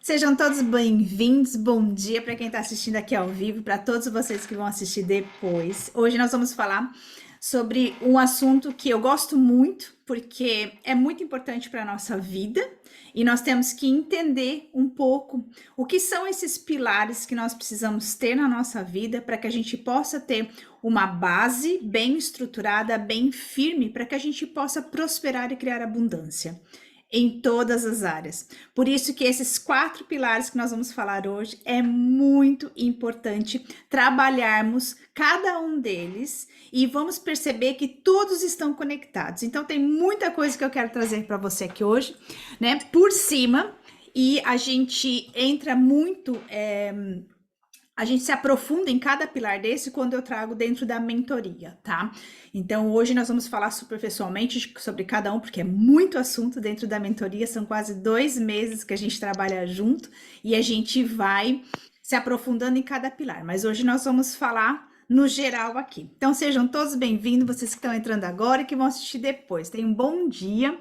Sejam todos bem-vindos. Bom dia para quem está assistindo aqui ao vivo, para todos vocês que vão assistir depois. Hoje nós vamos falar sobre um assunto que eu gosto muito, porque é muito importante para a nossa vida e nós temos que entender um pouco o que são esses pilares que nós precisamos ter na nossa vida para que a gente possa ter uma base bem estruturada, bem firme, para que a gente possa prosperar e criar abundância em todas as áreas. Por isso que esses 4 pilares que nós vamos falar hoje é muito importante trabalharmos cada um deles e vamos perceber que todos estão conectados. Então tem muita coisa que eu quero trazer para você aqui hoje, né? Por cima, e a gente entra muito a gente se aprofunda em cada pilar desse quando eu trago dentro da mentoria, tá? Então, hoje nós vamos falar superficialmente sobre cada um, porque é muito assunto dentro da mentoria, são quase 2 meses que a gente trabalha junto e a gente vai se aprofundando em cada pilar. Mas hoje nós vamos falar no geral aqui. Então, sejam todos bem-vindos, vocês que estão entrando agora e que vão assistir depois. Tenham um bom dia.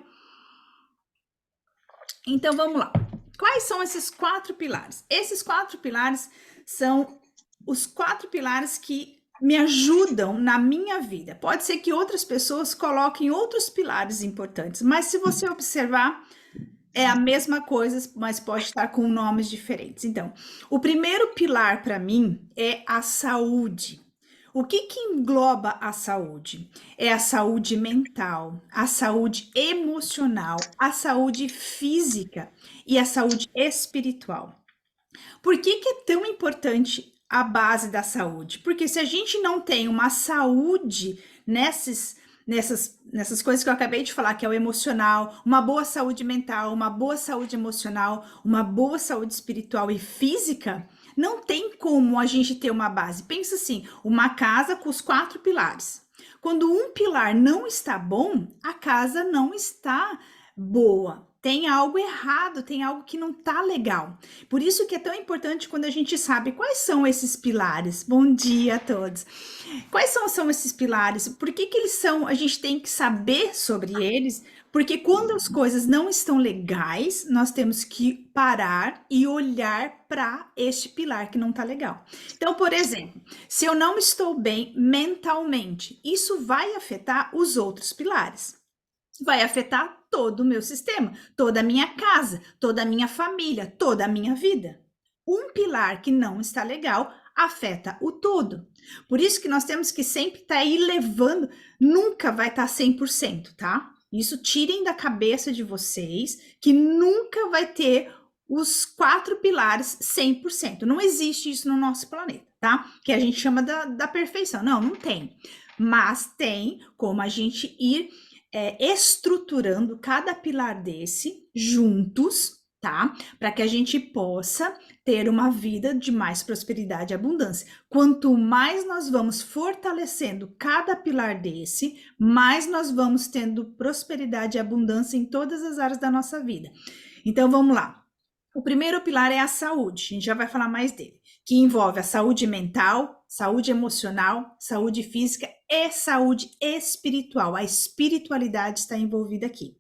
Então, vamos lá. Quais são esses 4 pilares? Esses 4 pilares são os 4 pilares que me ajudam na minha vida. Pode ser que outras pessoas coloquem outros pilares importantes, mas se você observar, é a mesma coisa, mas pode estar com nomes diferentes. Então, o primeiro pilar para mim é a saúde. O que engloba a saúde? É a saúde mental, a saúde emocional, a saúde física e a saúde espiritual. Por que é tão importante a base da saúde? Porque se a gente não tem uma saúde nessas coisas que eu acabei de falar, que é o emocional, uma boa saúde mental, uma boa saúde emocional, uma boa saúde espiritual e física, não tem como a gente ter uma base. Pensa assim, uma casa com os 4 pilares. Quando um pilar não está bom, a casa não está boa. Tem algo errado, tem algo que não tá legal. Por isso que é tão importante quando a gente sabe quais são esses pilares. Bom dia a todos. Quais são esses pilares? Por que eles são? A gente tem que saber sobre eles, porque quando as coisas não estão legais, nós temos que parar e olhar para este pilar que não tá legal. Então, por exemplo, se eu não estou bem mentalmente, isso vai afetar os outros pilares. Vai afetar todo o meu sistema, toda a minha casa, toda a minha família, toda a minha vida. Um pilar que não está legal afeta o todo. Por isso que nós temos que sempre estar aí levando, nunca vai estar 100%, tá? Isso tirem da cabeça de vocês que nunca vai ter os 4 pilares 100%. Não existe isso no nosso planeta, tá? Que a gente chama da perfeição. Não tem. Mas tem como a gente ir estruturando cada pilar desse juntos, tá? Para que a gente possa ter uma vida de mais prosperidade e abundância. Quanto mais nós vamos fortalecendo cada pilar desse, mais nós vamos tendo prosperidade e abundância em todas as áreas da nossa vida. Então vamos lá. O primeiro pilar é a saúde, a gente já vai falar mais dele, que envolve a saúde mental, saúde emocional, saúde física e saúde espiritual. A espiritualidade está envolvida aqui.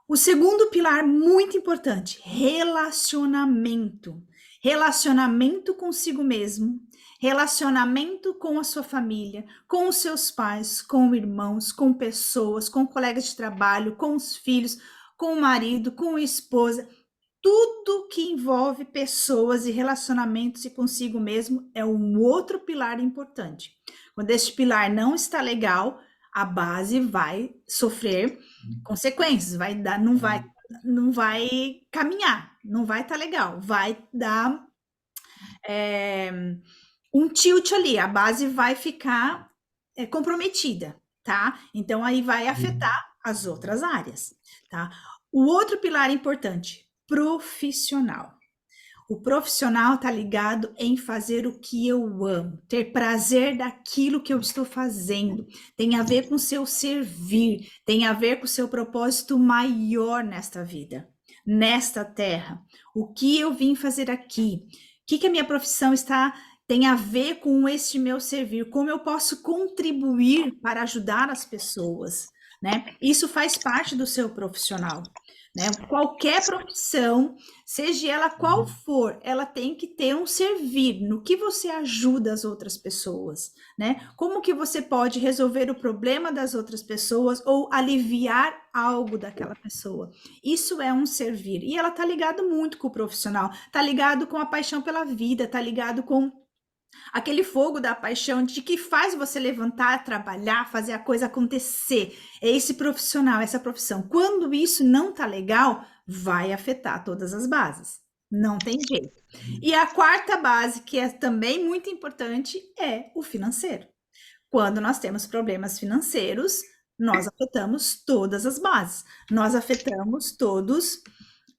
O segundo pilar, muito importante, relacionamento. Relacionamento consigo mesmo, relacionamento com a sua família, com os seus pais, com irmãos, com pessoas, com colegas de trabalho, com os filhos, com o marido, com a esposa. Tudo que envolve pessoas e relacionamentos e consigo mesmo é um outro pilar importante. Quando este pilar não está legal, a base vai sofrer consequências, não vai caminhar, não vai estar legal, vai dar um tilt ali, a base vai ficar comprometida, tá? Então aí vai afetar as outras áreas, tá? O outro pilar importante, profissional. O profissional está ligado em fazer o que eu amo, ter prazer daquilo que eu estou fazendo. Tem a ver com seu servir, tem a ver com o seu propósito maior nesta vida, nesta terra. O que eu vim fazer aqui? O que a minha profissão tem a ver com este meu servir? Como eu posso contribuir para ajudar as pessoas, né? Isso faz parte do seu profissional. né? Qualquer profissão, seja ela qual for, ela tem que ter um servir, no que você ajuda as outras pessoas, né? Como que você pode resolver o problema das outras pessoas ou aliviar algo daquela pessoa. Isso é um servir. E ela tá ligado muito com o profissional, tá ligado com a paixão pela vida, tá ligado com aquele fogo da paixão de que faz você levantar, trabalhar, fazer a coisa acontecer. É esse profissional, essa profissão. Quando isso não tá legal, vai afetar todas as bases. Não tem jeito. E a quarta base, que é também muito importante, é o financeiro. Quando nós temos problemas financeiros, nós afetamos todas as bases. Nós afetamos todos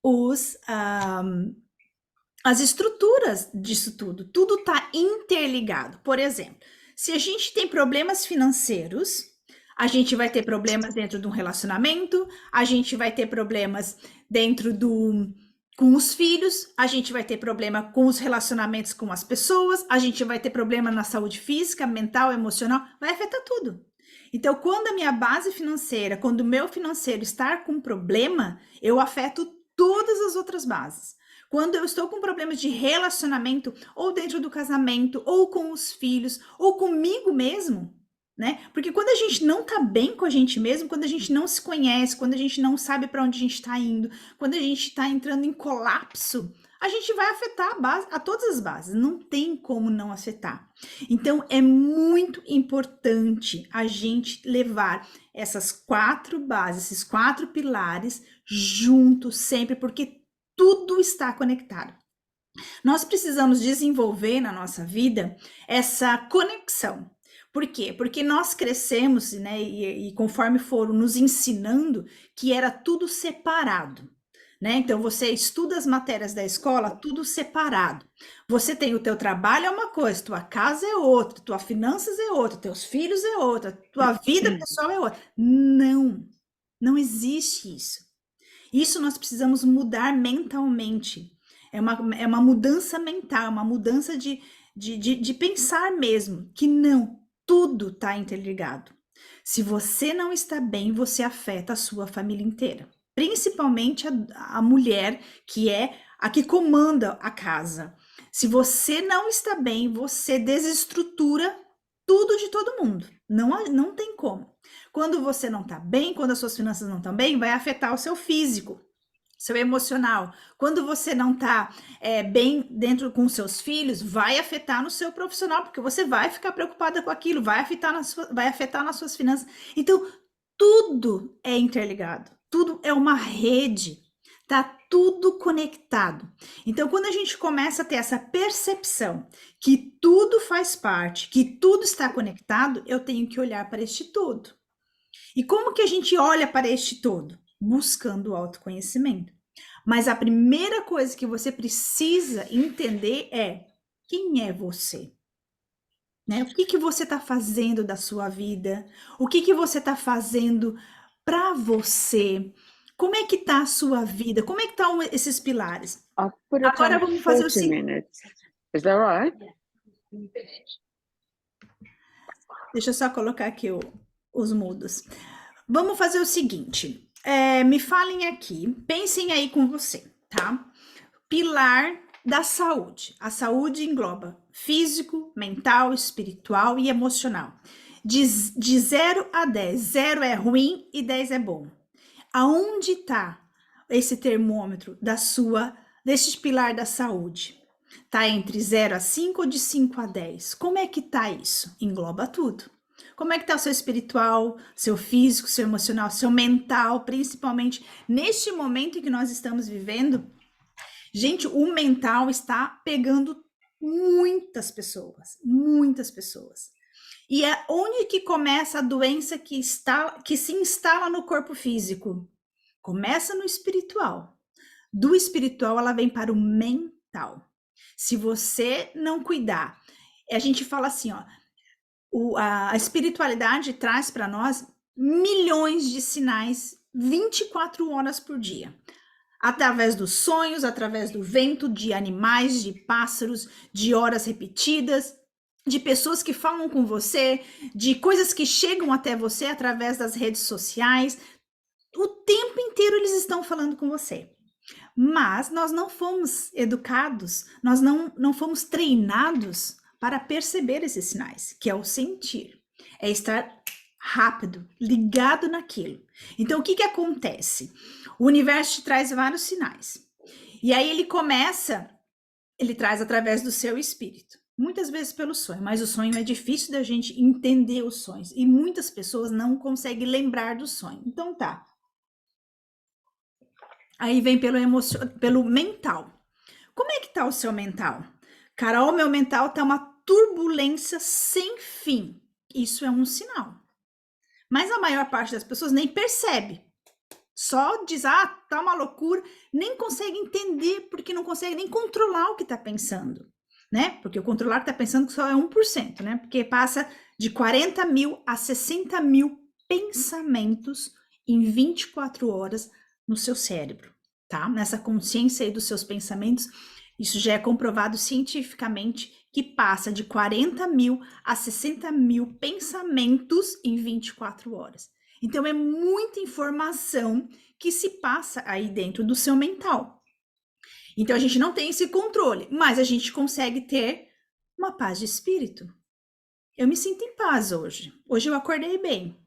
os as estruturas disso tudo está interligado. Por exemplo, se a gente tem problemas financeiros, a gente vai ter problemas dentro de um relacionamento, a gente vai ter problemas dentro do com os filhos, a gente vai ter problema com os relacionamentos com as pessoas, a gente vai ter problema na saúde física, mental, emocional, vai afetar tudo. Então, quando a minha base financeira, quando o meu financeiro está com problema, eu afeto todas as outras bases. Quando eu estou com problemas de relacionamento, ou dentro do casamento, ou com os filhos, ou comigo mesmo, né? Porque quando a gente não tá bem com a gente mesmo, quando a gente não se conhece, quando a gente não sabe para onde a gente está indo, quando a gente está entrando em colapso, a gente vai afetar a base, a todas as bases, não tem como não afetar. Então é muito importante a gente levar essas quatro bases, esses quatro pilares juntos sempre, porque tudo está conectado. Nós precisamos desenvolver na nossa vida essa conexão. Por quê? Porque nós crescemos, né, e conforme foram nos ensinando que era tudo separado. Né? Então você estuda as matérias da escola, tudo separado. Você tem o teu trabalho é uma coisa, tua casa é outra, tua finanças é outra, teus filhos é outra, tua vida pessoal é outra. Não, não existe isso. Isso nós precisamos mudar mentalmente. É uma mudança mental, uma mudança de pensar mesmo, que não, tudo está interligado. Se você não está bem, você afeta a sua família inteira. Principalmente a mulher, que é a que comanda a casa. Se você não está bem, você desestrutura tudo de todo mundo. Não tem como. Quando você não está bem, quando as suas finanças não estão bem, vai afetar o seu físico, seu emocional. Quando você não está bem dentro com seus filhos, vai afetar no seu profissional, porque você vai ficar preocupada com aquilo, vai afetar nas suas finanças. Então, tudo é interligado, tudo é uma rede, tá tudo conectado. Então, quando a gente começa a ter essa percepção que tudo faz parte, que tudo está conectado, eu tenho que olhar para este todo. E como que a gente olha para este todo? Buscando o autoconhecimento. Mas a primeira coisa que você precisa entender é quem é você? Né? O que você está fazendo da sua vida? O que você está fazendo para você? Como é que está a sua vida? Como é que estão esses pilares? Agora vamos fazer o seguinte. Is that right? Deixa eu só colocar aqui os mudos. Vamos fazer o seguinte. Me falem aqui, pensem aí com você, tá? Pilar da saúde. A saúde engloba físico, mental, espiritual e emocional. De 0 a 10. 0 é ruim e 10 é bom. Aonde está esse termômetro desse pilar da saúde? Tá entre 0 a 5 ou de 5 a 10? Como é que tá isso? Engloba tudo. Como é que tá o seu espiritual, seu físico, seu emocional, seu mental, principalmente neste momento em que nós estamos vivendo? Gente, o mental está pegando muitas pessoas, muitas pessoas. E é onde que começa a doença que se instala no corpo físico? Começa no espiritual. Do espiritual, ela vem para o mental. Se você não cuidar, a gente fala assim, ó, a espiritualidade traz para nós milhões de sinais 24 horas por dia. Através dos sonhos, através do vento, de animais, de pássaros, de horas repetidas, de pessoas que falam com você, de coisas que chegam até você através das redes sociais. O tempo inteiro eles estão falando com você. Mas nós não fomos educados, nós não fomos treinados para perceber esses sinais, que é o sentir, é estar rápido, ligado naquilo. Então, o que acontece? O universo te traz vários sinais. E aí ele traz através do seu espírito. Muitas vezes pelo sonho, mas o sonho é difícil da gente entender os sonhos. E muitas pessoas não conseguem lembrar do sonho. Então tá. Aí vem pelo mental. Como é que tá o seu mental? Carol, meu mental tá uma turbulência sem fim. Isso é um sinal. Mas a maior parte das pessoas nem percebe. Só diz, tá uma loucura, nem consegue entender, porque não consegue nem controlar o que tá pensando, né? Porque o controlar o que tá pensando só é 1%, né? Porque passa de 40 mil a 60 mil pensamentos em 24 horas no seu cérebro, tá? Nessa consciência aí dos seus pensamentos, isso já é comprovado cientificamente que passa de 40 mil a 60 mil pensamentos em 24 horas. Então, é muita informação que se passa aí dentro do seu mental. Então, a gente não tem esse controle, mas a gente consegue ter uma paz de espírito. Eu me sinto em paz hoje. Hoje eu acordei bem.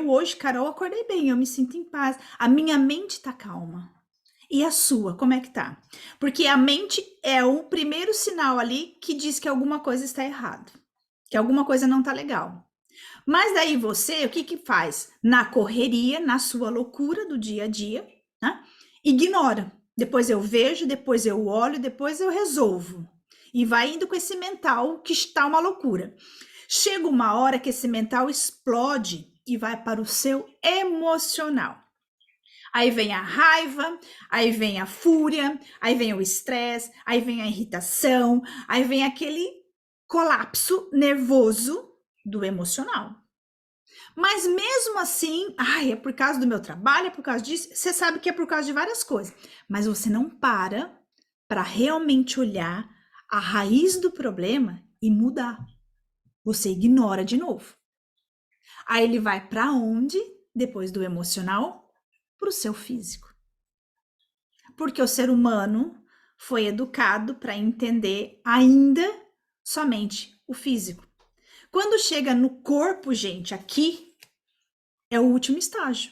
Hoje, Carol, acordei bem. Eu me sinto em paz. A minha mente tá calma. E a sua, como é que tá? Porque a mente é o primeiro sinal ali que diz que alguma coisa está errado, que alguma coisa não tá legal. Mas daí você, o que faz? Na correria, na sua loucura do dia a dia, né? Ignora. Depois eu vejo, depois eu olho, depois eu resolvo. E vai indo com esse mental que está uma loucura. Chega uma hora que esse mental explode e vai para o seu emocional. Aí vem a raiva, aí vem a fúria, aí vem o estresse, aí vem a irritação, aí vem aquele colapso nervoso do emocional. Mas mesmo assim, é por causa do meu trabalho, é por causa disso, você sabe que é por causa de várias coisas, mas você não para realmente olhar a raiz do problema e mudar. Você ignora de novo. Aí ele vai para onde? Depois do emocional, para o seu físico. Porque o ser humano foi educado para entender ainda somente o físico. Quando chega no corpo, gente, aqui é o último estágio.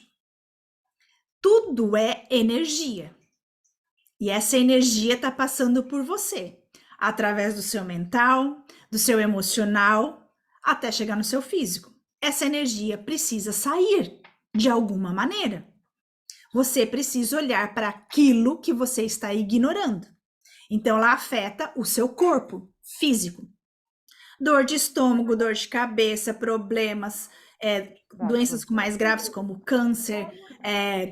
Tudo é energia. E essa energia está passando por você, através do seu mental, do seu emocional, até chegar no seu físico. Essa energia precisa sair de alguma maneira. Você precisa olhar para aquilo que você está ignorando. Então, ela afeta o seu corpo físico. Dor de estômago, dor de cabeça, problemas, doenças mais graves como câncer,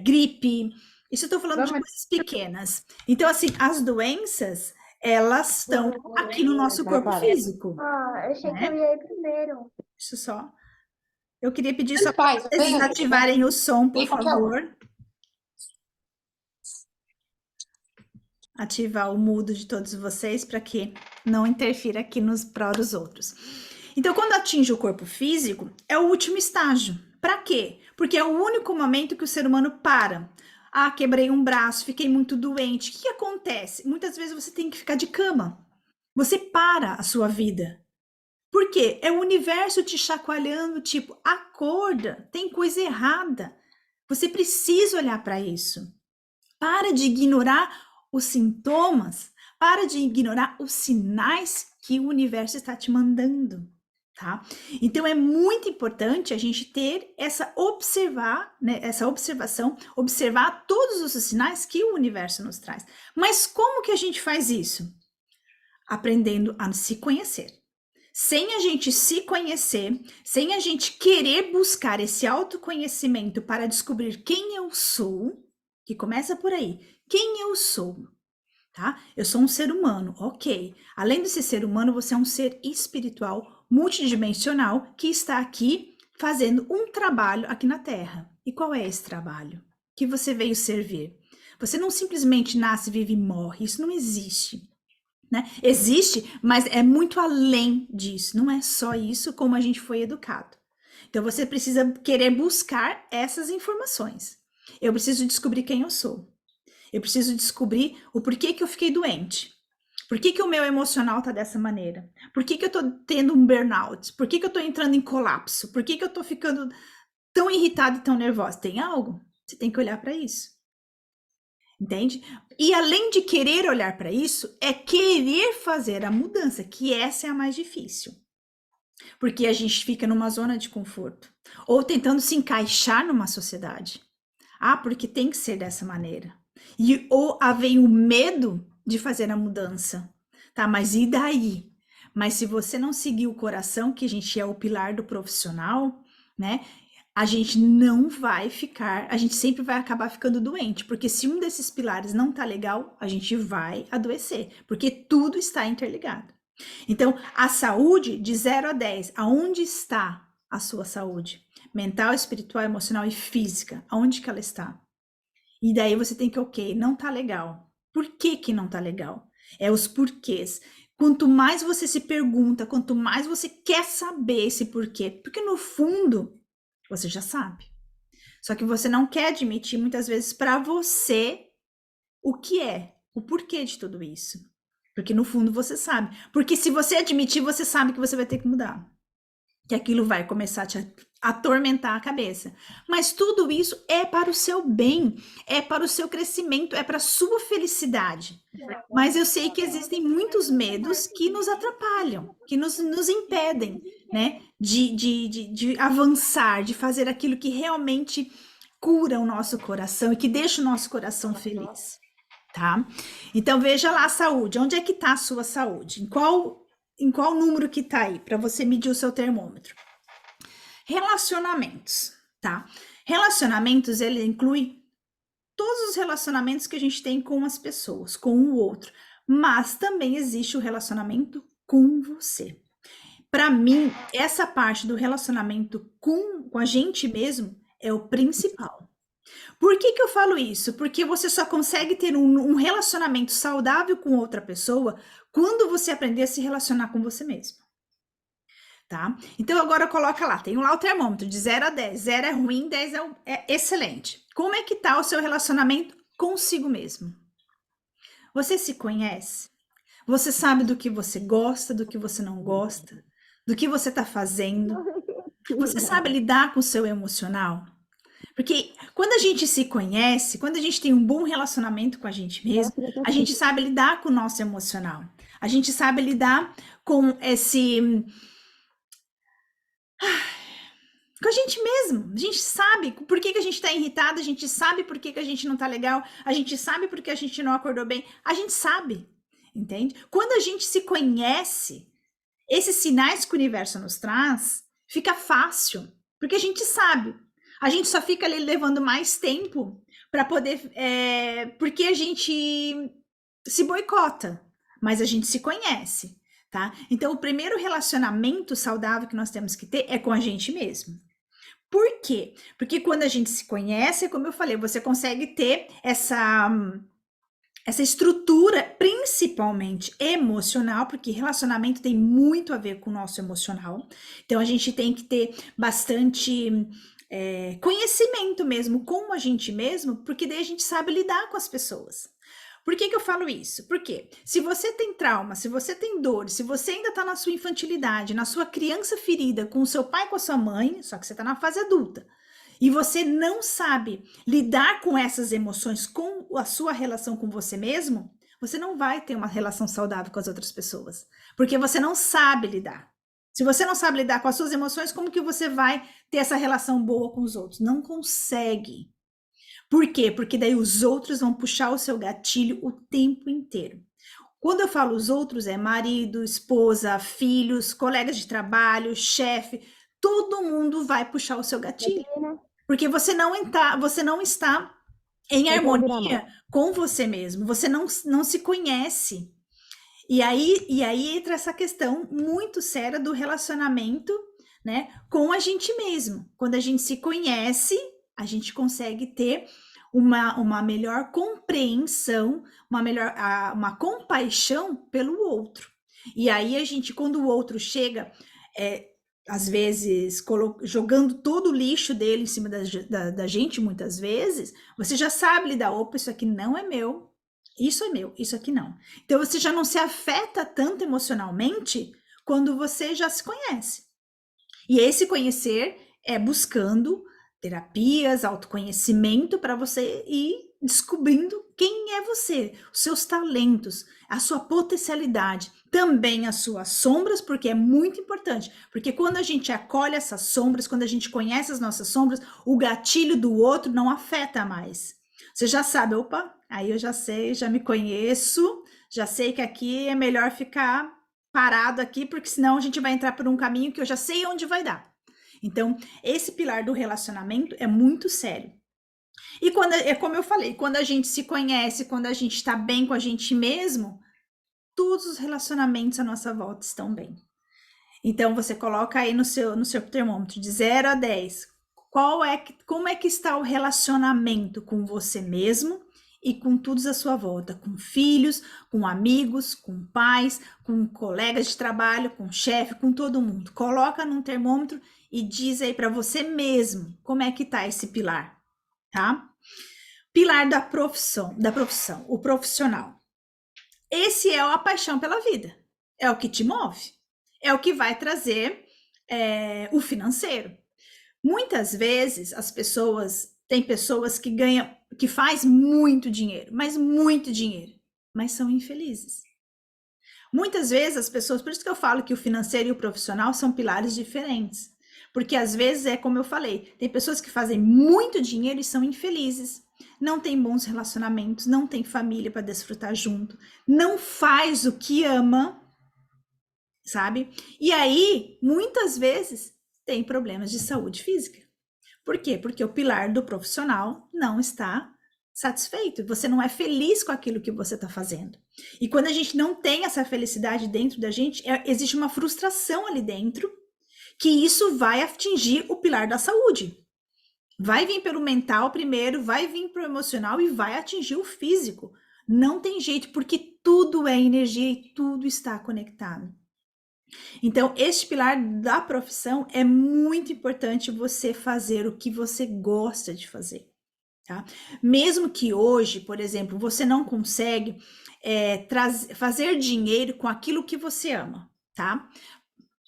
gripe. Isso eu estou falando de coisas pequenas. Então, assim, as doenças, elas estão aqui no nosso corpo físico. Eu achei que eu ia ir primeiro. Isso só. Eu queria pedir só para vocês desativarem o som, por favor. Ativar o mudo de todos vocês para que não interfira aqui nos pró dos outros. Então, quando atinge o corpo físico, é o último estágio. Para quê? Porque é o único momento que o ser humano para. Quebrei um braço, fiquei muito doente. O que acontece? Muitas vezes você tem que ficar de cama. Você para a sua vida. Por quê? É o universo te chacoalhando, tipo, acorda, tem coisa errada. Você precisa olhar para isso. Para de ignorar os sintomas, para de ignorar os sinais que o universo está te mandando, tá? Então é muito importante a gente ter essa observação, observar todos os sinais que o universo nos traz. Mas como que a gente faz isso? Aprendendo a se conhecer. Sem a gente se conhecer, sem a gente querer buscar esse autoconhecimento para descobrir quem eu sou, que começa por aí, quem eu sou, tá? Eu sou um ser humano, ok. Além de ser ser humano, você é um ser espiritual, multidimensional, que está aqui fazendo um trabalho aqui na Terra. E qual é esse trabalho? Que você veio servir? Você não simplesmente nasce, vive e morre, isso não existe. Né? Existe, mas é muito além disso. Não é só isso como a gente foi educado. Então você precisa querer buscar essas informações. Eu preciso descobrir quem eu sou. Eu preciso descobrir o porquê que eu fiquei doente. Por que que o meu emocional tá dessa maneira? Por que que eu tô tendo um burnout? Por que que eu tô entrando em colapso? Por que que eu tô ficando tão irritada e tão nervosa? Tem algo? Você tem que olhar para isso. Entende? E além de querer olhar para isso, é querer fazer a mudança, que essa é a mais difícil. Porque a gente fica numa zona de conforto, ou tentando se encaixar numa sociedade. Ah, porque tem que ser dessa maneira. E ou vem o medo de fazer a mudança. Tá, mas e daí? Mas se você não seguir o coração, que a gente é o pilar do profissional, né? A gente não vai ficar, a gente sempre vai acabar ficando doente, porque se um desses pilares não tá legal, a gente vai adoecer, porque tudo está interligado. Então, a saúde de 0 a 10, aonde está a sua saúde? Mental, espiritual, emocional e física, aonde que ela está? E daí você tem que, ok, não tá legal. Por que que não tá legal? É os porquês. Quanto mais você se pergunta, quanto mais você quer saber esse porquê, porque no fundo você já sabe. Só que você não quer admitir muitas vezes para você o que é, o porquê de tudo isso. Porque no fundo você sabe. Porque se você admitir, você sabe que você vai ter que mudar. Que aquilo vai começar a te atormentar a cabeça. Mas tudo isso é para o seu bem, é para o seu crescimento, é para a sua felicidade. Mas eu sei que existem muitos medos que nos atrapalham, que nos impedem, né, de avançar, de fazer aquilo que realmente cura o nosso coração e que deixa o nosso coração feliz, tá? Então veja lá a saúde, onde é que está a sua saúde? Em qual número que tá aí para você medir o seu termômetro? Relacionamentos, tá? Relacionamentos, ele inclui todos os relacionamentos que a gente tem com as pessoas, com o outro, mas também existe o relacionamento com você. Para mim, essa parte do relacionamento com a gente mesmo é o principal. Por que que eu falo isso? Porque você só consegue ter um relacionamento saudável com outra pessoa quando você aprender a se relacionar com você mesmo, tá? Então agora coloca lá, tem lá o termômetro de 0 a 10. 0 é ruim, 10 é excelente. Como é que tá o seu relacionamento consigo mesmo? Você se conhece? Você sabe do que você gosta, do que você não gosta, do que você tá fazendo? Você sabe lidar com o seu emocional? Porque quando a gente se conhece, quando a gente tem um bom relacionamento com a gente mesmo, a gente sabe lidar com o nosso emocional. A gente sabe lidar com com a gente mesmo. A gente sabe por que que a gente tá irritado, a gente sabe por que que a gente não tá legal, a gente sabe por que a gente não acordou bem, a gente sabe, entende? Quando a gente se conhece, esses sinais que o universo nos traz, fica fácil, porque a gente sabe. A gente só fica ali levando mais tempo para poder, porque a gente se boicota, mas a gente se conhece, tá? Então, o primeiro relacionamento saudável que nós temos que ter é com a gente mesmo. Por quê? Porque quando a gente se conhece, como eu falei, você consegue ter essa estrutura, principalmente emocional, porque relacionamento tem muito a ver com o nosso emocional. Então, a gente tem que ter bastante conhecimento mesmo com a gente mesmo, porque daí a gente sabe lidar com as pessoas. Por que que eu falo isso? Porque se você tem trauma, se você tem dor, se você ainda está na sua infantilidade, na sua criança ferida com o seu pai, com a sua mãe, só que você está na fase adulta, e você não sabe lidar com essas emoções, com a sua relação com você mesmo, você não vai ter uma relação saudável com as outras pessoas, porque você não sabe lidar. Se você não sabe lidar com as suas emoções, como que você vai ter essa relação boa com os outros? Não consegue. Por quê? Porque daí os outros vão puxar o seu gatilho o tempo inteiro. Quando eu falo os outros, é marido, esposa, filhos, colegas de trabalho, chefe, todo mundo vai puxar o seu gatilho. Porque você não está em harmonia com você mesmo, você não se conhece. E aí entra essa questão muito séria do relacionamento, né, com a gente mesmo. Quando a gente se conhece, a gente consegue ter uma melhor compreensão, uma compaixão pelo outro. E aí a gente, quando o outro chega às vezes jogando todo o lixo dele em cima da gente, muitas vezes, você já sabe lidar, opa, isso aqui não é meu, isso aqui não. Então você já não se afeta tanto emocionalmente quando você já se conhece. E esse conhecer é buscando terapias, autoconhecimento para você ir descobrindo quem é você, os seus talentos, a sua potencialidade, também as suas sombras, porque é muito importante. Porque quando a gente acolhe essas sombras, quando a gente conhece as nossas sombras, o gatilho do outro não afeta mais. Você já sabe, opa, aí eu já sei, já me conheço, já sei que aqui é melhor ficar parado aqui, porque senão a gente vai entrar por um caminho que eu já sei onde vai dar. Então, esse pilar do relacionamento é muito sério. E quando é como eu falei, quando a gente se conhece, quando a gente está bem com a gente mesmo, todos os relacionamentos à nossa volta estão bem. Então você coloca aí no seu termômetro de 0 a 10, como é que está o relacionamento com você mesmo e com todos à sua volta, com filhos, com amigos, com pais, com colegas de trabalho, com chefe, com todo mundo. Coloca num termômetro e diz aí para você mesmo como é que tá esse pilar, tá? Pilar da profissão, o profissional. Esse é a paixão pela vida, é o que te move, é o que vai trazer o financeiro. Muitas vezes tem pessoas que ganham, que faz muito dinheiro, mas são infelizes. Muitas vezes as pessoas, por isso que eu falo que o financeiro e o profissional são pilares diferentes. Porque às vezes é como eu falei, tem pessoas que fazem muito dinheiro e são infelizes, não tem bons relacionamentos, não tem família para desfrutar junto, não faz o que ama, sabe? E aí, muitas vezes, tem problemas de saúde física. Por quê? Porque o pilar do profissional não está satisfeito, você não é feliz com aquilo que você está fazendo. E quando a gente não tem essa felicidade dentro da gente, existe uma frustração ali dentro, que isso vai atingir o pilar da saúde. Vai vir pelo mental primeiro, vai vir pelo emocional e vai atingir o físico. Não tem jeito, porque tudo é energia e tudo está conectado. Então, este pilar da profissão é muito importante você fazer o que você gosta de fazer, tá? Mesmo que hoje, por exemplo, você não consegue fazer dinheiro com aquilo que você ama, tá?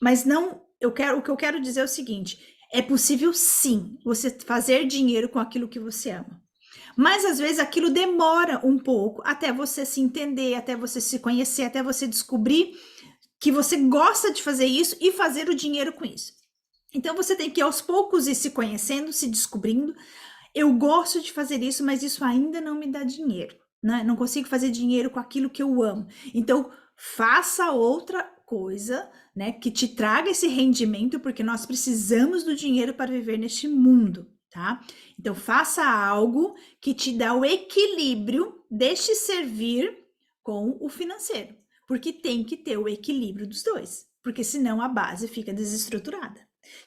Mas não, o que eu quero dizer é o seguinte: é possível sim você fazer dinheiro com aquilo que você ama. Mas às vezes aquilo demora um pouco até você se entender, até você se conhecer, até você descobrir que você gosta de fazer isso e fazer o dinheiro com isso. Então você tem que aos poucos ir se conhecendo, se descobrindo. Eu gosto de fazer isso, mas isso ainda não me dá dinheiro, né? Não consigo fazer dinheiro com aquilo que eu amo. Então faça outra coisa, né, que te traga esse rendimento, porque nós precisamos do dinheiro para viver neste mundo, tá? Então faça algo que te dá o equilíbrio, deixe servir com o financeiro, porque tem que ter o equilíbrio dos dois, porque senão a base fica desestruturada,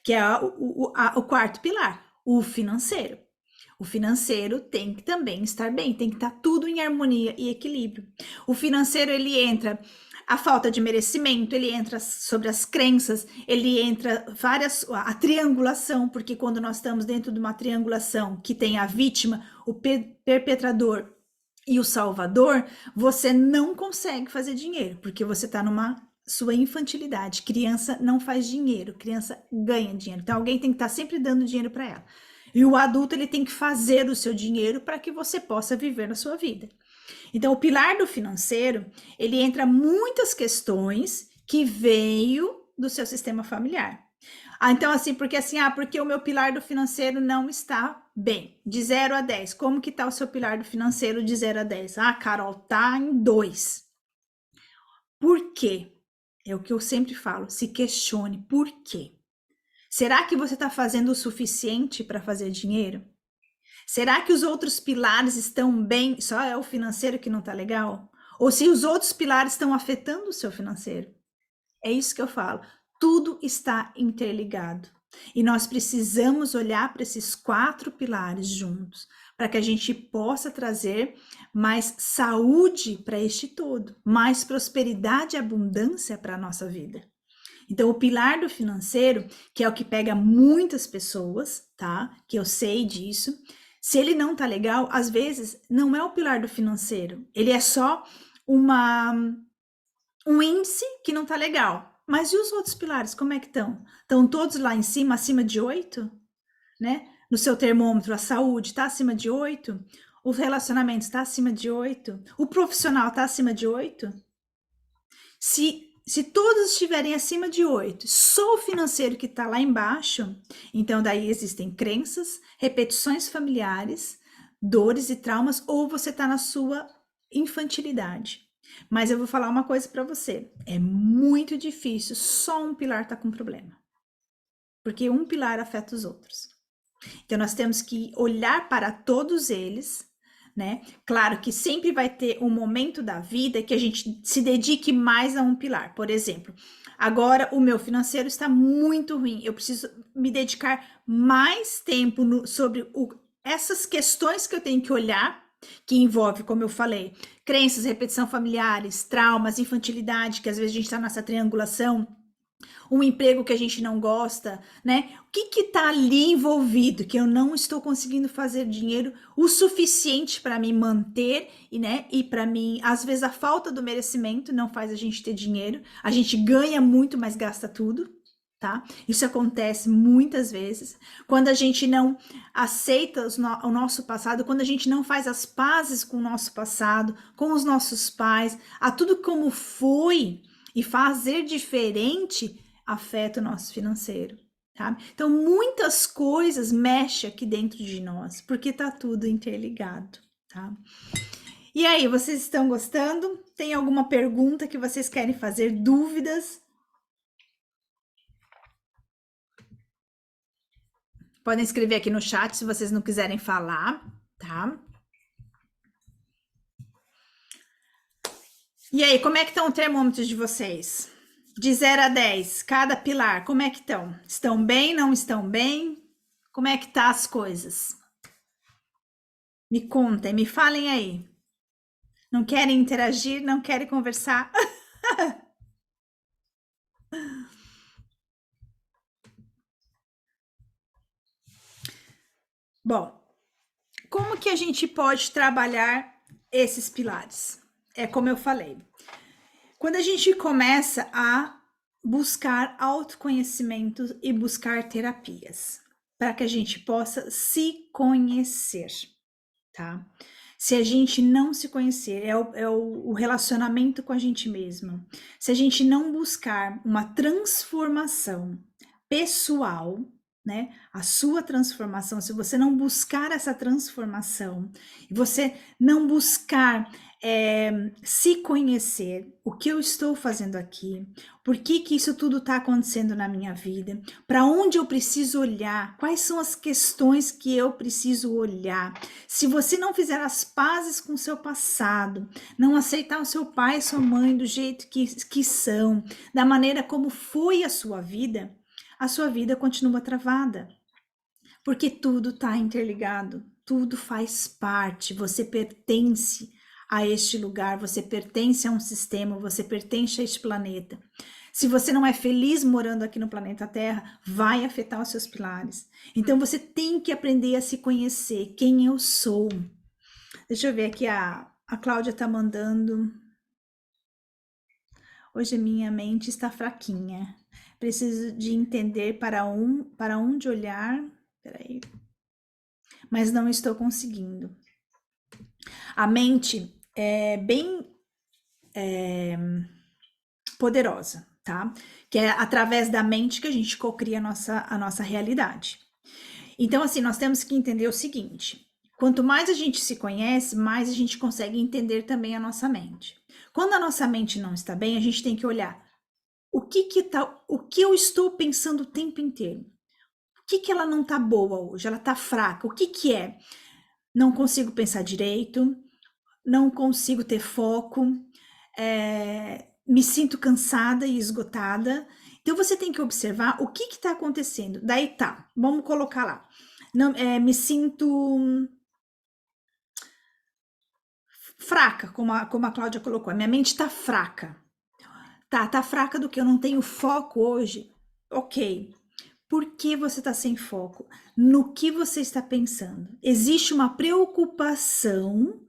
que é o quarto pilar, o financeiro. O financeiro tem que também estar bem, tem que estar tudo em harmonia e equilíbrio. O financeiro, ele entra a falta de merecimento, ele entra sobre as crenças, ele entra a triangulação, porque quando nós estamos dentro de uma triangulação que tem a vítima, o perpetrador e o salvador, você não consegue fazer dinheiro, porque você está numa sua infantilidade. Criança não faz dinheiro, criança ganha dinheiro. Então alguém tem que estar sempre dando dinheiro para ela. E o adulto, ele tem que fazer o seu dinheiro para que você possa viver a sua vida. Então, o pilar do financeiro, ele entra muitas questões que veio do seu sistema familiar. Então, assim, porque o meu pilar do financeiro não está bem, de 0 a 10. Como que tá o seu pilar do financeiro de 0 a 10? Ah, Carol, tá em 2. Por quê? É o que eu sempre falo, se questione, por quê? Será que você está fazendo o suficiente para fazer dinheiro? Será que os outros pilares estão bem? Só é o financeiro que não está legal? Ou se os outros pilares estão afetando o seu financeiro? É isso que eu falo. Tudo está interligado. E nós precisamos olhar para esses 4 pilares juntos, para que a gente possa trazer mais saúde para este todo, mais prosperidade e abundância para a nossa vida. Então, o pilar do financeiro, que é o que pega muitas pessoas, tá? Que eu sei disso. Se ele não tá legal, às vezes não é o pilar do financeiro. Ele é só um índice que não tá legal. Mas e os outros pilares, como é que estão? Estão todos lá em cima, acima de 8, né? No seu termômetro, a saúde está acima de 8, o relacionamento está acima de 8, o profissional está acima de 8. Se todos estiverem acima de 8, só o financeiro que está lá embaixo, então daí existem crenças, repetições familiares, dores e traumas, ou você está na sua infantilidade. Mas eu vou falar uma coisa para você, é muito difícil só um pilar tá com problema, porque um pilar afeta os outros. Então nós temos que olhar para todos eles, né? Claro que sempre vai ter um momento da vida que a gente se dedique mais a um pilar. Por exemplo, agora o meu financeiro está muito ruim. Eu preciso me dedicar mais tempo sobre essas questões que eu tenho que olhar, que envolve, como eu falei, crenças, repetição familiares, traumas, infantilidade, que às vezes a gente está nessa triangulação, um emprego que a gente não gosta, né? O que tá ali envolvido que eu não estou conseguindo fazer dinheiro o suficiente para me manter e, né? E para mim, às vezes a falta do merecimento não faz a gente ter dinheiro. A gente ganha muito, mas gasta tudo, tá? Isso acontece muitas vezes. Quando a gente não aceita o nosso passado, quando a gente não faz as pazes com o nosso passado, com os nossos pais, a tudo como foi e fazer diferente afeta o nosso financeiro, tá? Então, muitas coisas mexem aqui dentro de nós, porque tá tudo interligado, tá? E aí, vocês estão gostando? Tem alguma pergunta que vocês querem fazer? Dúvidas? Podem escrever aqui no chat se vocês não quiserem falar, tá? E aí, como é que estão os termômetros de vocês? De 0 a 10, cada pilar, como é que estão? Estão bem, não estão bem? Como é que tá as coisas? Me contem, me falem aí. Não querem interagir, não querem conversar? Bom, como que a gente pode trabalhar esses pilares? É como eu falei. Quando a gente começa a buscar autoconhecimento e buscar terapias, para que a gente possa se conhecer, tá? Se a gente não se conhecer, é o relacionamento com a gente mesmo. Se a gente não buscar uma transformação pessoal, né? A sua transformação, se você não buscar essa transformação, e você não buscar se conhecer, o que eu estou fazendo aqui, por que que isso tudo está acontecendo na minha vida, para onde eu preciso olhar, quais são as questões que eu preciso olhar. Se você não fizer as pazes com o seu passado, não aceitar o seu pai e sua mãe do jeito que são, da maneira como foi a sua vida continua travada, porque tudo está interligado, tudo faz parte, você pertence a este lugar, você pertence a um sistema, você pertence a este planeta. Se você não é feliz morando aqui no planeta Terra, vai afetar os seus pilares. Então você tem que aprender a se conhecer, quem eu sou. Deixa eu ver aqui, a Cláudia está mandando. Hoje minha mente está fraquinha. Preciso de entender para onde olhar. Peraí. Mas não estou conseguindo. A mente é bem poderosa, tá? Que é através da mente que a gente cocria a nossa realidade. Então, assim, nós temos que entender o seguinte: quanto mais a gente se conhece, mais a gente consegue entender também a nossa mente. Quando a nossa mente não está bem, a gente tem que olhar o que eu estou pensando o tempo inteiro. O que ela não tá boa hoje? Ela tá fraca. O que é? Não consigo pensar direito, não consigo ter foco, me sinto cansada e esgotada. Então você tem que observar o que está acontecendo. Daí tá, vamos colocar lá. Não, me sinto fraca, como a Cláudia colocou. A minha mente está fraca. Tá fraca do que eu não tenho foco hoje? Ok. Por que você está sem foco? No que você está pensando? Existe uma preocupação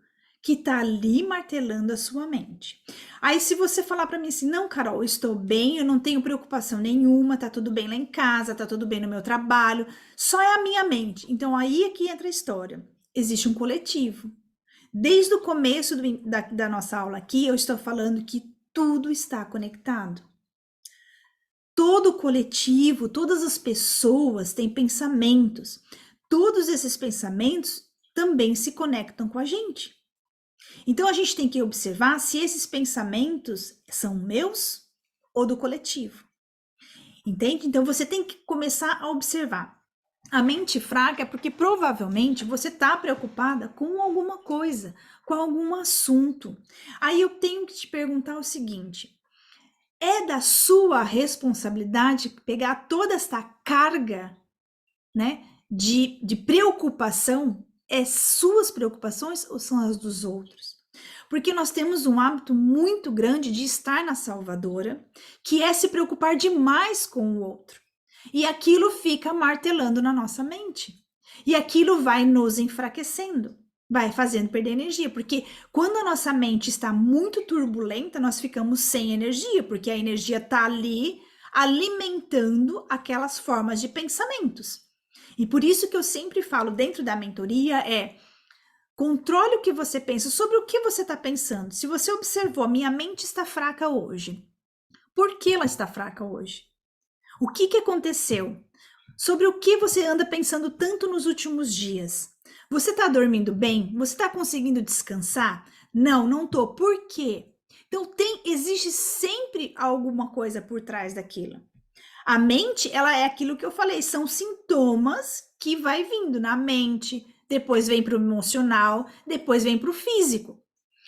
que está ali martelando a sua mente. Aí, se você falar para mim assim, não, Carol, eu estou bem, eu não tenho preocupação nenhuma, tá tudo bem lá em casa, tá tudo bem no meu trabalho, só é a minha mente. Então, aí é que entra a história. Existe um coletivo. Desde o começo da nossa aula aqui, eu estou falando que tudo está conectado. Todo o coletivo, todas as pessoas têm pensamentos. Todos esses pensamentos também se conectam com a gente. Então a gente tem que observar se esses pensamentos são meus ou do coletivo. Entende? Então você tem que começar a observar. A mente fraca é porque provavelmente você está preocupada com alguma coisa, com algum assunto. Aí eu tenho que te perguntar o seguinte: é da sua responsabilidade pegar toda esta carga, né, de preocupação? É suas preocupações ou são as dos outros? Porque nós temos um hábito muito grande de estar na salvadora, que é se preocupar demais com o outro. E aquilo fica martelando na nossa mente. E aquilo vai nos enfraquecendo, vai fazendo perder energia, porque quando a nossa mente está muito turbulenta, nós ficamos sem energia, porque a energia está ali alimentando aquelas formas de pensamentos. E por isso que eu sempre falo dentro da mentoria controle o que você pensa, sobre o que você está pensando. Se você observou, minha mente está fraca hoje. Por que ela está fraca hoje? O que aconteceu? Sobre o que você anda pensando tanto nos últimos dias? Você está dormindo bem? Você está conseguindo descansar? Não, não tô. Por quê? Então existe sempre alguma coisa por trás daquilo. A mente, ela é aquilo que eu falei, são sintomas que vai vindo na mente, depois vem para o emocional, depois vem para o físico.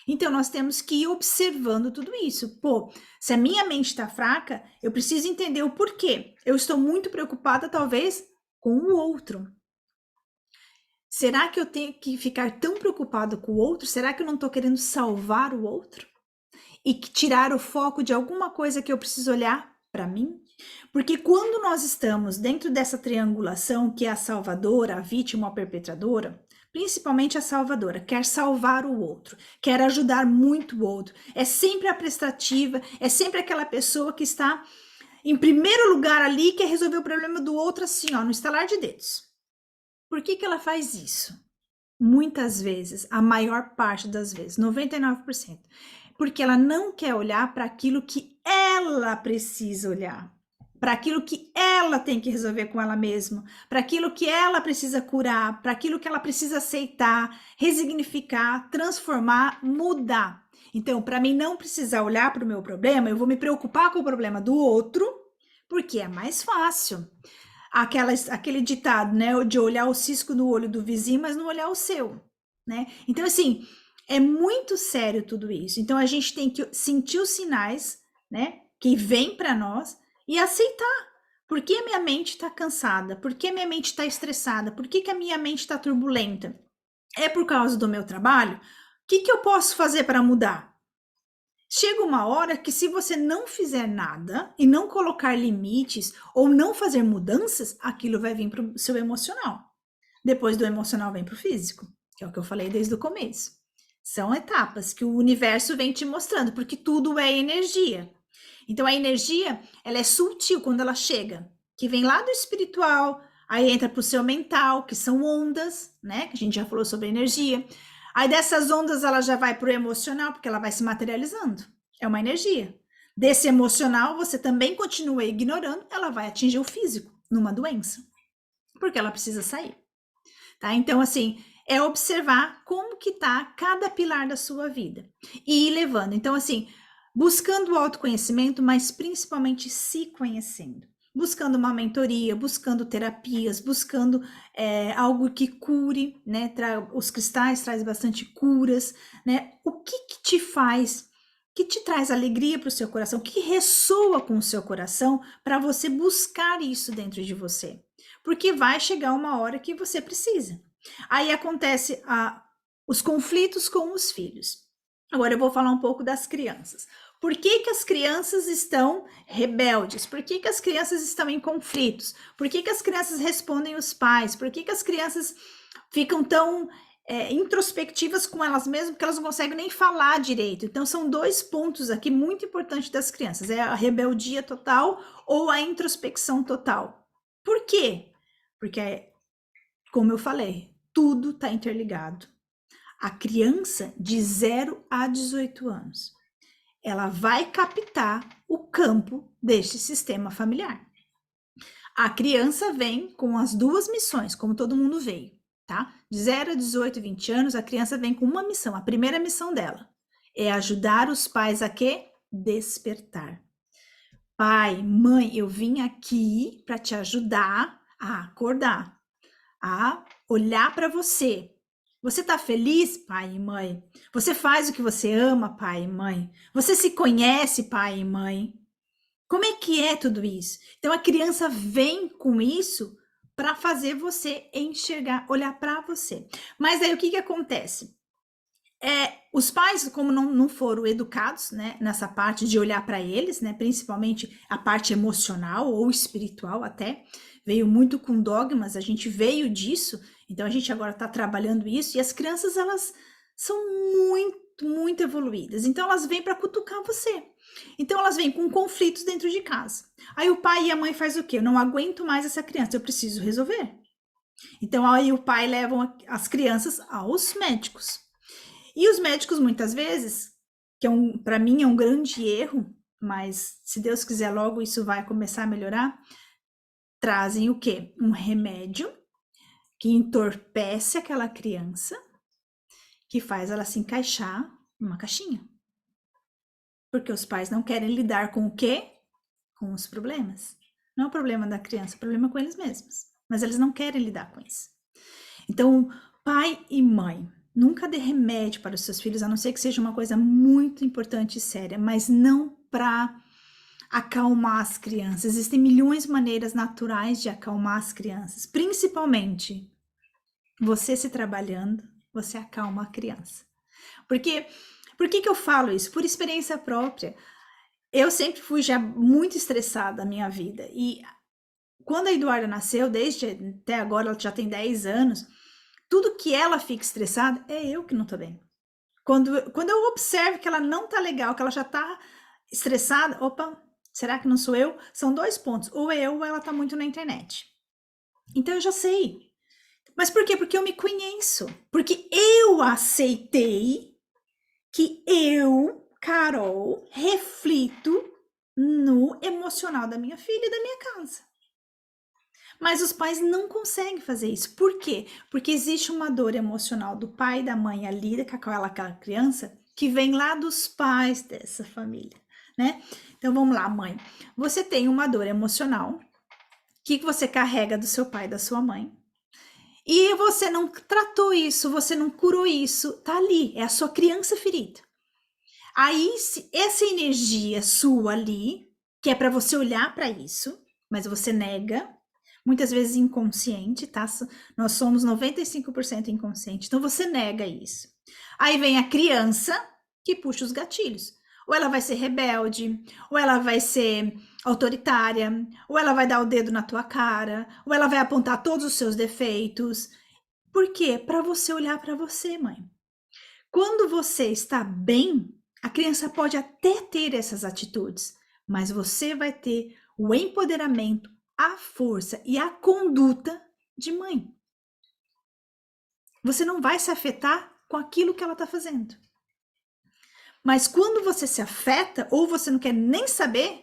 Então, nós temos que ir observando tudo isso. Pô, se a minha mente está fraca, eu preciso entender o porquê. Eu estou muito preocupada, talvez, com o outro. Será que eu tenho que ficar tão preocupado com o outro? Será que eu não estou querendo salvar o outro? E tirar o foco de alguma coisa que eu preciso olhar para mim? Porque quando nós estamos dentro dessa triangulação, que é a salvadora, a vítima, a perpetradora, principalmente a salvadora, quer salvar o outro, quer ajudar muito o outro, é sempre a prestativa, é sempre aquela pessoa que está em primeiro lugar ali, quer resolver o problema do outro assim, ó, no estalar de dedos. Por que ela faz isso? Muitas vezes, a maior parte das vezes, 99%, porque ela não quer olhar para aquilo que ela precisa olhar, para aquilo que ela tem que resolver com ela mesma, para aquilo que ela precisa curar, para aquilo que ela precisa aceitar, resignificar, transformar, mudar. Então, para mim não precisar olhar para o meu problema, eu vou me preocupar com o problema do outro, porque é mais fácil. Aquele ditado, né, de olhar o cisco no olho do vizinho, mas não olhar o seu, né? Então, assim, é muito sério tudo isso. Então, a gente tem que sentir os sinais, né, que vêm para nós e aceitar. Por que a minha mente está cansada? Por que a minha mente está estressada? Por que a minha mente está turbulenta? É por causa do meu trabalho? O que eu posso fazer para mudar? Chega uma hora que, se você não fizer nada e não colocar limites ou não fazer mudanças, aquilo vai vir para o seu emocional. Depois do emocional vem para o físico, que é o que eu falei desde o começo. São etapas que o universo vem te mostrando, porque tudo é energia. Então a energia, ela é sutil quando ela chega, que vem lá do espiritual, aí entra para o seu mental, que são ondas, né? Que a gente já falou sobre energia. Aí dessas ondas ela já vai para o emocional, porque ela vai se materializando. É uma energia. Desse emocional, você também continua ignorando, ela vai atingir o físico, numa doença. Porque ela precisa sair. Tá? Então, assim, é observar como que tá cada pilar da sua vida. E ir levando. Então, assim, buscando o autoconhecimento, mas principalmente se conhecendo. Buscando uma mentoria, buscando terapias, buscando algo que cure, né? Os cristais traz bastante curas, né? O que te faz, que te traz alegria para o seu coração, que ressoa com o seu coração para você buscar isso dentro de você. Porque vai chegar uma hora que você precisa. Aí acontece os conflitos com os filhos. Agora eu vou falar um pouco das crianças. Por que que as crianças estão rebeldes? Por que que as crianças estão em conflitos? Por que que as crianças respondem os pais? Por que que as crianças ficam tão introspectivas com elas mesmas, porque elas não conseguem nem falar direito? Então, são dois pontos aqui muito importantes das crianças: é a rebeldia total ou a introspecção total. Por quê? Porque, como eu falei, tudo está interligado. A criança de 0 a 18 anos, ela vai captar o campo deste sistema familiar. A criança vem com as duas missões, como todo mundo veio, tá? De 0 a 18, 20 anos, a criança vem com uma missão. A primeira missão dela é ajudar os pais a quê? Despertar. Pai, mãe, eu vim aqui para te ajudar a acordar, a olhar para você. Você tá feliz, pai e mãe? Você faz o que você ama, pai e mãe? Você se conhece, pai e mãe? Como é que é tudo isso? Então a criança vem com isso para fazer você enxergar, olhar para você. Mas aí o que que acontece? Os pais, como não foram educados, né, nessa parte de olhar para eles, né, principalmente a parte emocional ou espiritual até, veio muito com dogmas, a gente veio disso, então a gente agora está trabalhando isso, e as crianças, elas são muito evoluídas, então elas vêm para cutucar você. Então elas vêm com conflitos dentro de casa. Aí o pai e a mãe faz o quê? Eu não aguento mais essa criança, eu preciso resolver. Então aí o pai leva as crianças aos médicos. E os médicos, muitas vezes, que para mim é um grande erro, mas se Deus quiser logo isso vai começar a melhorar, trazem o quê? Um remédio que entorpece aquela criança, que faz ela se encaixar numa caixinha. Porque os pais não querem lidar com o quê? Com os problemas. Não é o problema da criança, é o problema com eles mesmos. Mas eles não querem lidar com isso. Então, pai e mãe, nunca dê remédio para os seus filhos, a não ser que seja uma coisa muito importante e séria, mas não para acalmar as crianças. Existem milhões de maneiras naturais de acalmar as crianças, principalmente você se trabalhando, você acalma a criança. Porque, por que eu falo isso? Por experiência própria. Eu sempre fui já muito estressada na minha vida, e quando a Eduarda nasceu, desde até agora, ela já tem 10 anos, tudo que ela fica estressada, é eu que não tô bem. Quando eu observo que ela não tá legal, que ela já tá estressada, opa, será que não sou eu? São dois pontos, ou é eu ou ela tá muito na internet. Então eu já sei. Mas por quê? Porque eu me conheço. Porque eu aceitei que eu, Carol, reflito no emocional da minha filha e da minha casa. Mas os pais não conseguem fazer isso. Por quê? Porque existe uma dor emocional do pai e da mãe ali, com aquela criança, que vem lá dos pais dessa família, né? Então vamos lá, mãe. Você tem uma dor emocional que você carrega do seu pai e da sua mãe. E você não tratou isso, você não curou isso, tá ali, é a sua criança ferida. Aí, essa energia sua ali, que é para você olhar para isso, mas você nega, muitas vezes inconsciente, tá? Nós somos 95% inconsciente, então você nega isso. Aí vem a criança que puxa os gatilhos. Ou ela vai ser rebelde, ou ela vai ser autoritária, ou ela vai dar o dedo na tua cara, ou ela vai apontar todos os seus defeitos. Por quê? Para você olhar para você, mãe. Quando você está bem, a criança pode até ter essas atitudes, mas você vai ter o empoderamento, a força e a conduta de mãe. Você não vai se afetar com aquilo que ela está fazendo. Mas quando você se afeta ou você não quer nem saber,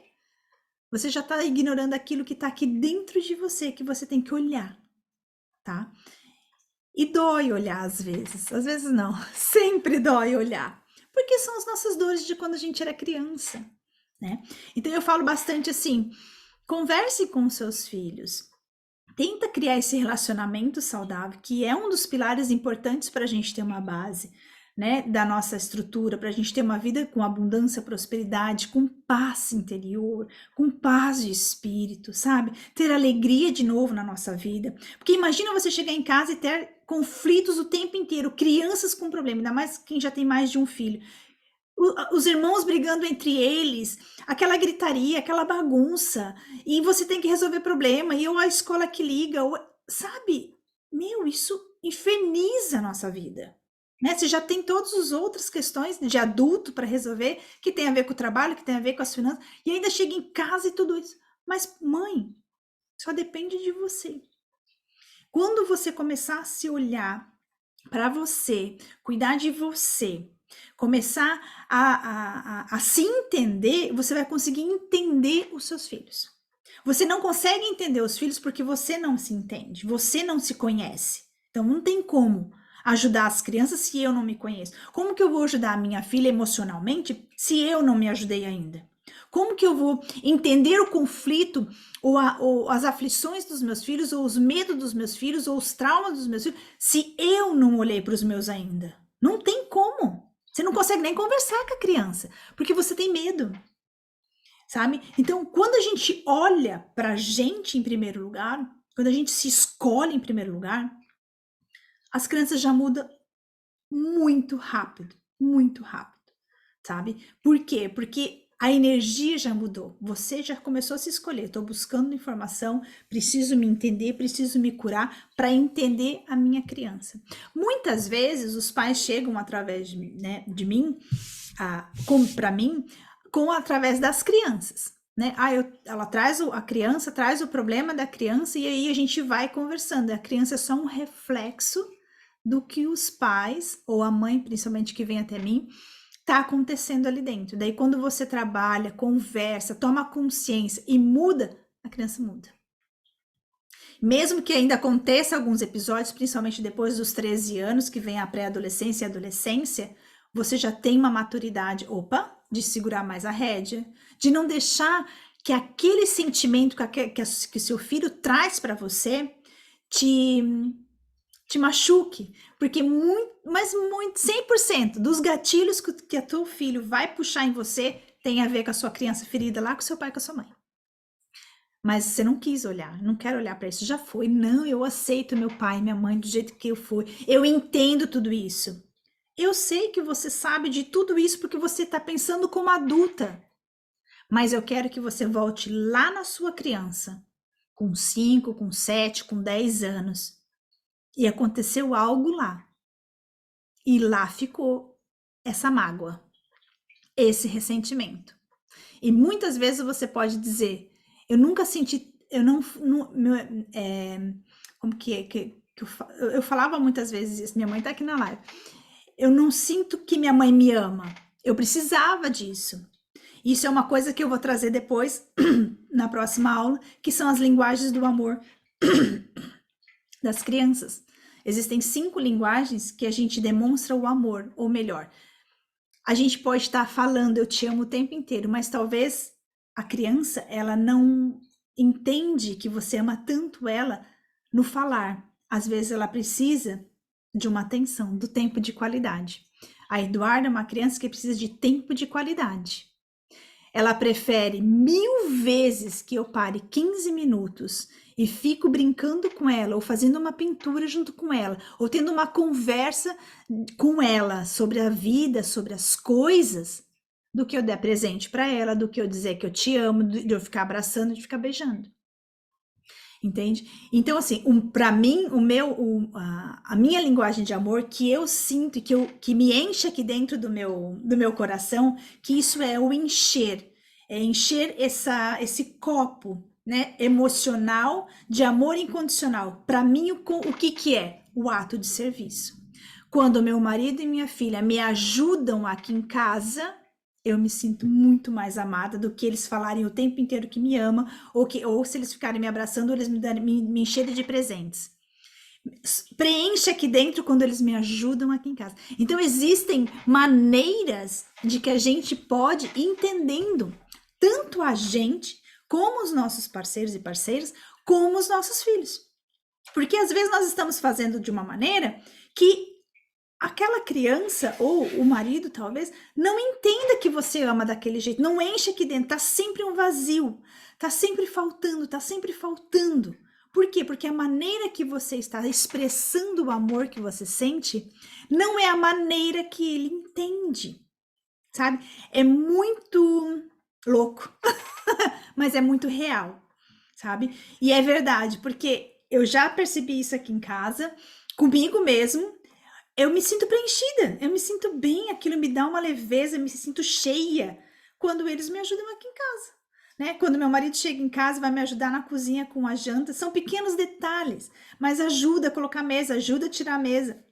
você já está ignorando aquilo que está aqui dentro de você, que você tem que olhar, tá? E dói olhar às vezes não, sempre dói olhar, porque são as nossas dores de quando a gente era criança, né? Então eu falo bastante assim, converse com seus filhos, tenta criar esse relacionamento saudável, que é um dos pilares importantes para a gente ter uma base, né, da nossa estrutura, para a gente ter uma vida com abundância, prosperidade, com paz interior, com paz de espírito, sabe? Ter alegria de novo na nossa vida. Porque imagina você chegar em casa e ter conflitos o tempo inteiro, crianças com problema, ainda mais quem já tem mais de um filho. Os irmãos brigando entre eles, aquela gritaria, aquela bagunça, e você tem que resolver problema, e ou a escola que liga, ou, sabe? Meu, isso inferniza a nossa vida. Né? Você já tem todas as outras questões de adulto para resolver, que tem a ver com o trabalho, que tem a ver com as finanças, e ainda chega em casa e tudo isso. Mas, mãe, só depende de você. Quando você começar a se olhar para você, cuidar de você, começar a se entender, você vai conseguir entender os seus filhos. Você não consegue entender os filhos porque você não se entende, você não se conhece. Então não tem como ajudar as crianças se eu não me conheço. Como que eu vou ajudar a minha filha emocionalmente se eu não me ajudei ainda? Como que eu vou entender o conflito ou as aflições dos meus filhos, ou os medos dos meus filhos, ou os traumas dos meus filhos, se eu não olhei para os meus ainda? Não tem como. Você não consegue nem conversar com a criança, porque você tem medo, sabe? Então, quando a gente olha para a gente em primeiro lugar, quando a gente se escolhe em primeiro lugar, as crianças já mudam muito rápido, sabe? Por quê? Porque a energia já mudou. Você já começou a se escolher. Estou buscando informação, preciso me entender, preciso me curar para entender a minha criança. Muitas vezes os pais chegam através de mim, para mim, através das crianças. Né? Ela traz a criança, traz o problema da criança e aí a gente vai conversando. A criança é só um reflexo do que os pais, ou a mãe, principalmente, que vem até mim, tá acontecendo ali dentro. Daí, quando você trabalha, conversa, toma consciência e muda, a criança muda. Mesmo que ainda aconteça alguns episódios, principalmente depois dos 13 anos, que vem a pré-adolescência e a adolescência, você já tem uma maturidade, de segurar mais a rédea, de não deixar que aquele sentimento que seu filho traz para você te machuque, porque mas muito, 100% dos gatilhos que a teu filho vai puxar em você tem a ver com a sua criança ferida lá com seu pai e com a sua mãe. Mas você não quis olhar, não quero olhar para isso, já foi. Não, eu aceito meu pai e minha mãe do jeito que eu fui. Eu entendo tudo isso. Eu sei que você sabe de tudo isso porque você está pensando como adulta. Mas eu quero que você volte lá na sua criança, com 5, com 7, com 10 anos. E aconteceu algo lá. E lá ficou essa mágoa, esse ressentimento. E muitas vezes você pode dizer, eu nunca senti, eu não como que é que eu falava muitas vezes isso, minha mãe tá aqui na live. Eu não sinto que minha mãe me ama. Eu precisava disso. Isso é uma coisa que eu vou trazer depois na próxima aula, que são as linguagens do amor das crianças. Existem 5 linguagens que a gente demonstra o amor, ou melhor, a gente pode estar falando eu te amo o tempo inteiro, mas talvez a criança, ela não entende que você ama tanto ela no falar. Às vezes ela precisa de uma atenção, do tempo de qualidade. A Eduarda é uma criança que precisa de tempo de qualidade. Ela prefere 1000 vezes que eu pare 15 minutos e fico brincando com ela, ou fazendo uma pintura junto com ela, ou tendo uma conversa com ela sobre a vida, sobre as coisas, do que eu der presente para ela, do que eu dizer que eu te amo, de eu ficar abraçando, de ficar beijando. Entende? Então, assim, para mim, a minha linguagem de amor, que eu sinto, que me enche aqui dentro do meu coração, que isso é o encher. É encher esse copo, né, emocional de amor incondicional. Para mim, o que é? O ato de serviço. Quando meu marido e minha filha me ajudam aqui em casa, eu me sinto muito mais amada do que eles falarem o tempo inteiro que me ama, ou se eles ficarem me abraçando, ou eles me encherem de presentes. Preenche aqui dentro quando eles me ajudam aqui em casa. Então, existem maneiras de que a gente pode ir entendendo tanto a gente, como os nossos parceiros e parceiras, como os nossos filhos. Porque às vezes nós estamos fazendo de uma maneira que aquela criança, ou o marido talvez, não entenda que você ama daquele jeito, não enche aqui dentro, tá sempre um vazio, tá sempre faltando, tá sempre faltando. Por quê? Porque a maneira que você está expressando o amor que você sente não é a maneira que ele entende, sabe? É muito louco, mas é muito real, sabe? E é verdade, porque eu já percebi isso aqui em casa, comigo mesmo. Eu me sinto preenchida, eu me sinto bem, aquilo me dá uma leveza, eu me sinto cheia quando eles me ajudam aqui em casa, né? Quando meu marido chega em casa, vai me ajudar na cozinha com a janta, são pequenos detalhes, mas ajuda a colocar a mesa, ajuda a tirar a mesa,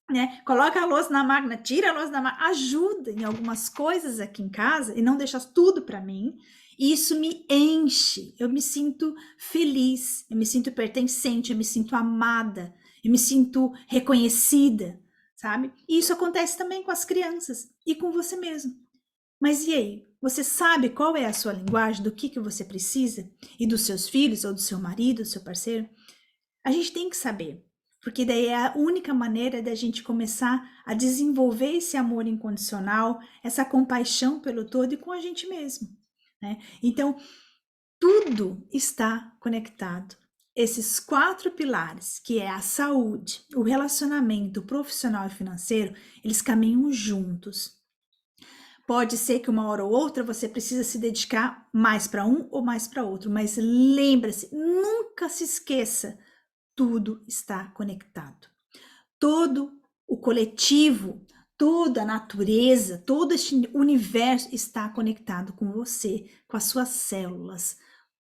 né? Coloca a louça na máquina, tira a louça da máquina, ajuda em algumas coisas aqui em casa e não deixa tudo para mim. E isso me enche, eu me sinto feliz, eu me sinto pertencente, eu me sinto amada, eu me sinto reconhecida, sabe? E isso acontece também com as crianças e com você mesmo. Mas e aí? Você sabe qual é a sua linguagem, do que você precisa? E dos seus filhos, ou do seu marido, do seu parceiro? A gente tem que saber, porque daí é a única maneira da gente começar a desenvolver esse amor incondicional, essa compaixão pelo todo e com a gente mesmo, né? Então, tudo está conectado. Esses 4 pilares, que é a saúde, o relacionamento, o profissional e financeiro, eles caminham juntos. Pode ser que uma hora ou outra você precisa se dedicar mais para um ou mais para outro, mas lembre-se, nunca se esqueça, tudo está conectado. Todo o coletivo, toda a natureza, todo este universo está conectado com você, com as suas células,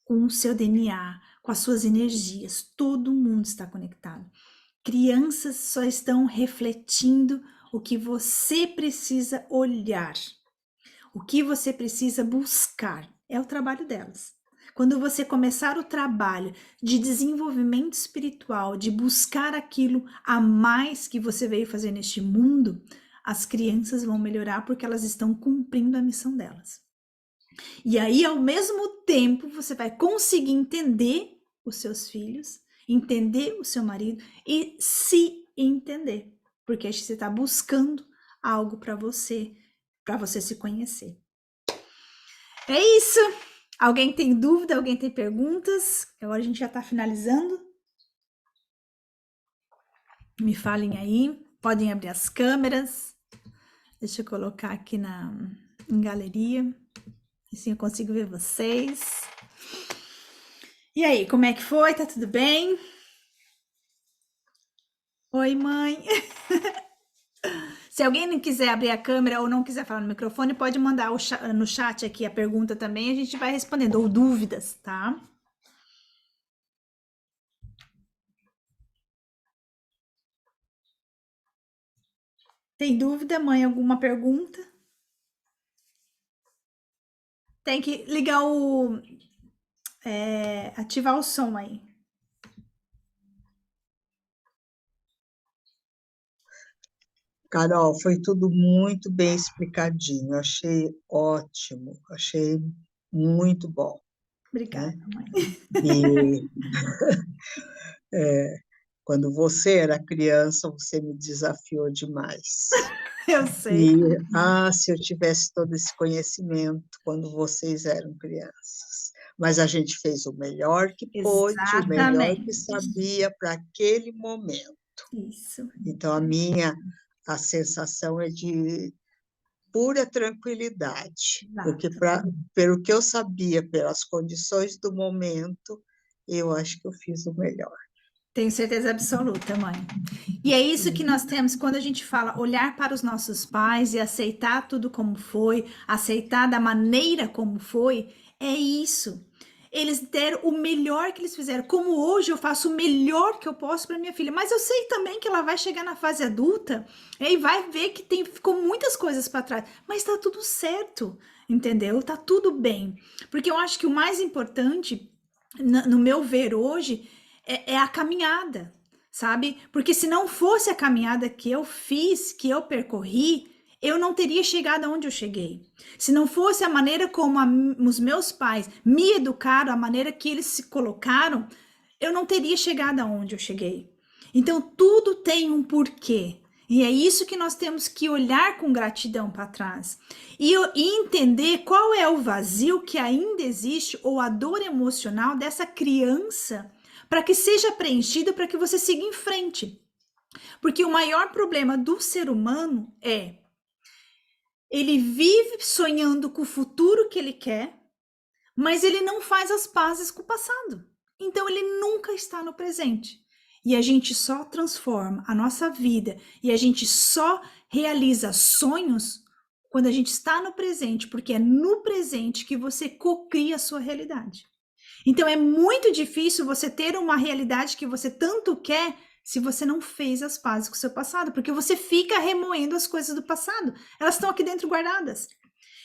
com o seu DNA, com as suas energias. Todo mundo está conectado. Crianças só estão refletindo o que você precisa olhar, o que você precisa buscar. É o trabalho delas. Quando você começar o trabalho de desenvolvimento espiritual, de buscar aquilo a mais que você veio fazer neste mundo, as crianças vão melhorar porque elas estão cumprindo a missão delas. E aí, ao mesmo tempo, você vai conseguir entender os seus filhos, entender o seu marido e se entender, porque você está buscando algo para você se conhecer. É isso. Alguém tem dúvida? Alguém tem perguntas? Agora a gente já está finalizando. Me falem aí. Podem abrir as câmeras. Deixa eu colocar aqui em galeria. Assim eu consigo ver vocês. E aí, como é que foi? Tá tudo bem? Oi, mãe. Se alguém não quiser abrir a câmera ou não quiser falar no microfone, pode mandar no chat aqui a pergunta também, a gente vai respondendo, ou dúvidas, tá? Tem dúvida, mãe? Alguma pergunta? Tem que ligar ativar o som aí. Carol, foi tudo muito bem explicadinho, achei ótimo, achei muito bom, Obrigada, né? mãe. E quando você era criança, você me desafiou demais. Eu sei. E, se eu tivesse todo esse conhecimento quando vocês eram crianças. Mas a gente fez o melhor que pôde, o melhor que Exatamente. sabia para aquele momento. Isso. Então, a sensação é de pura tranquilidade, porque Exato. pelo que eu sabia, pelas condições do momento, eu acho que eu fiz o melhor. Tenho certeza absoluta, mãe. E é isso que nós temos quando a gente fala olhar para os nossos pais e aceitar tudo como foi, aceitar da maneira como foi, é isso. Eles deram o melhor que eles fizeram. Como hoje eu faço o melhor que eu posso para minha filha, mas eu sei também que ela vai chegar na fase adulta e vai ver que ficou muitas coisas para trás, mas tá tudo certo, entendeu? Tá tudo bem. Porque eu acho que o mais importante, no meu ver hoje, é a caminhada, sabe? Porque se não fosse a caminhada que eu fiz, que eu percorri, eu não teria chegado aonde eu cheguei. Se não fosse a maneira como os meus pais me educaram, a maneira que eles se colocaram, eu não teria chegado aonde eu cheguei. Então, tudo tem um porquê. E é isso que nós temos que olhar com gratidão para trás. E entender qual é o vazio que ainda existe, ou a dor emocional dessa criança, para que seja preenchido, para que você siga em frente. Porque o maior problema do ser humano é: ele vive sonhando com o futuro que ele quer, mas ele não faz as pazes com o passado. Então ele nunca está no presente. E a gente só transforma a nossa vida e a gente só realiza sonhos quando a gente está no presente, porque é no presente que você cocria a sua realidade. Então é muito difícil você ter uma realidade que você tanto quer se você não fez as pazes com o seu passado, porque você fica remoendo as coisas do passado. Elas estão aqui dentro guardadas.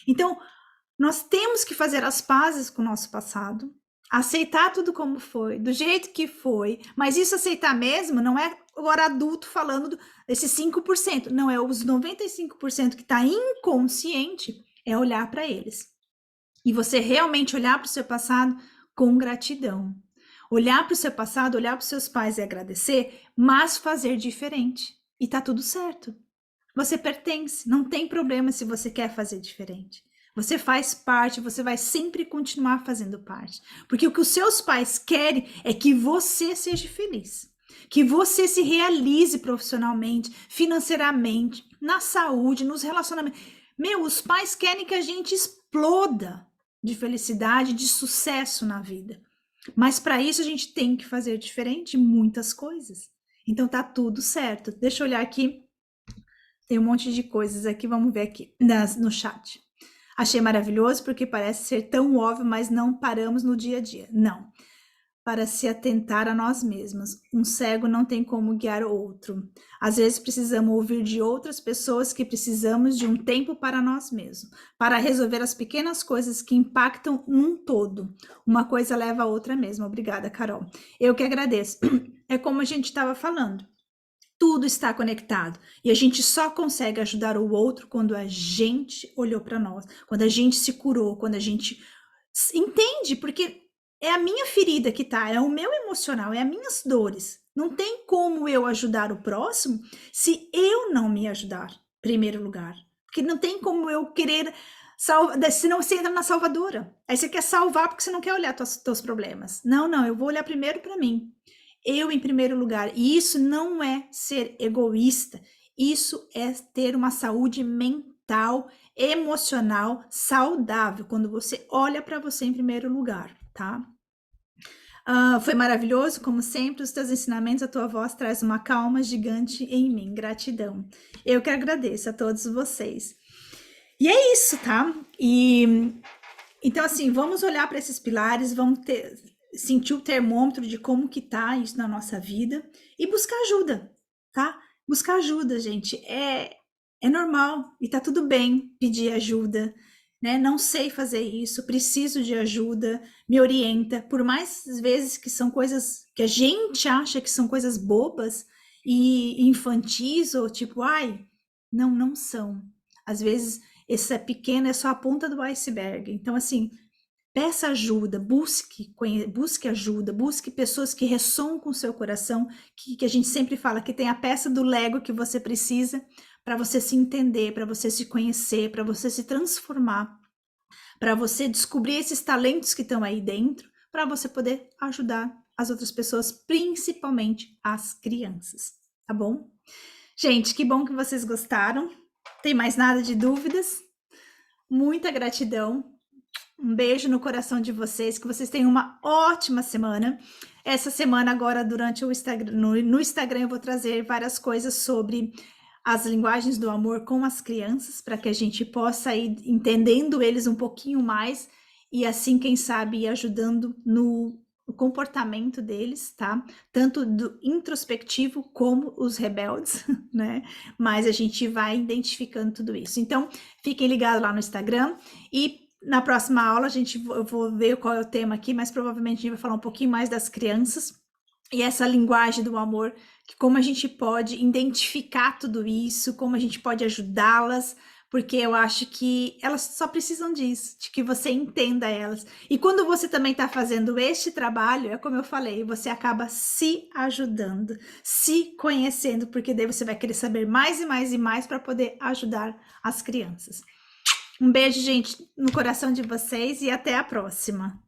Então, nós temos que fazer as pazes com o nosso passado, aceitar tudo como foi, do jeito que foi, mas isso aceitar mesmo não é agora adulto falando desses 5%, não, é os 95% que está inconsciente, é olhar para eles. E você realmente olhar para o seu passado com gratidão. Olhar para o seu passado, olhar para os seus pais e agradecer, mas fazer diferente. E tá tudo certo. Você pertence, não tem problema se você quer fazer diferente. Você faz parte, você vai sempre continuar fazendo parte. Porque o que os seus pais querem é que você seja feliz. Que você se realize profissionalmente, financeiramente, na saúde, nos relacionamentos. Os pais querem que a gente exploda de felicidade, de sucesso na vida. Mas para isso a gente tem que fazer diferente muitas coisas. Então tá tudo certo. Deixa eu olhar aqui. Tem um monte de coisas aqui, vamos ver aqui no chat. Achei maravilhoso porque parece ser tão óbvio, mas não paramos no dia a dia. Não. Para se atentar a nós mesmos. Um cego não tem como guiar outro. Às vezes precisamos ouvir de outras pessoas que precisamos de um tempo para nós mesmos, para resolver as pequenas coisas que impactam um todo. Uma coisa leva a outra mesmo. Obrigada, Carol. Eu que agradeço. É como a gente estava falando. Tudo está conectado e a gente só consegue ajudar o outro quando a gente olhou para nós, quando a gente se curou, quando a gente entende, porque é a minha ferida que tá, é o meu emocional, é as minhas dores. Não tem como eu ajudar o próximo se eu não me ajudar, em primeiro lugar. Porque não tem como eu querer salvar, senão você entra na salvadora. Aí você quer salvar porque você não quer olhar teus problemas. Não, eu vou olhar primeiro para mim. Eu em primeiro lugar. E isso não é ser egoísta. Isso é ter uma saúde mental, emocional, saudável. Quando você olha para você em primeiro lugar, tá? Foi maravilhoso, como sempre, os teus ensinamentos, a tua voz traz uma calma gigante em mim. Gratidão. Eu que agradeço a todos vocês. E é isso, tá? Então, assim, vamos olhar para esses pilares, vamos sentir o termômetro de como que tá isso na nossa vida e buscar ajuda, tá? Buscar ajuda, gente, é normal e tá tudo bem pedir ajuda, né? Não sei fazer isso, preciso de ajuda, me orienta, por mais vezes que são coisas que a gente acha que são coisas bobas e infantis ou tipo, não são. Às vezes, esse pequeno é só a ponta do iceberg. Então, assim, peça ajuda, busque ajuda, busque pessoas que ressoam com o seu coração, que a gente sempre fala que tem a peça do Lego que você precisa para você se entender, para você se conhecer, para você se transformar, para você descobrir esses talentos que estão aí dentro, para você poder ajudar as outras pessoas, principalmente as crianças, tá bom? Gente, que bom que vocês gostaram. Tem mais nada de dúvidas? Muita gratidão. Um beijo no coração de vocês, que vocês tenham uma ótima semana. Essa semana agora, durante o Instagram, no Instagram, eu vou trazer várias coisas sobre as linguagens do amor com as crianças, para que a gente possa ir entendendo eles um pouquinho mais e assim, quem sabe, ir ajudando no comportamento deles, tá? Tanto do introspectivo como os rebeldes, né? Mas a gente vai identificando tudo isso. Então, fiquem ligados lá no Instagram e na próxima aula eu vou ver qual é o tema aqui, mas provavelmente a gente vai falar um pouquinho mais das crianças e essa linguagem do amor, que como a gente pode identificar tudo isso, como a gente pode ajudá-las, porque eu acho que elas só precisam disso, de que você entenda elas. E quando você também está fazendo este trabalho, é como eu falei, você acaba se ajudando, se conhecendo, porque daí você vai querer saber mais e mais e mais para poder ajudar as crianças. Um beijo, gente, no coração de vocês e até a próxima.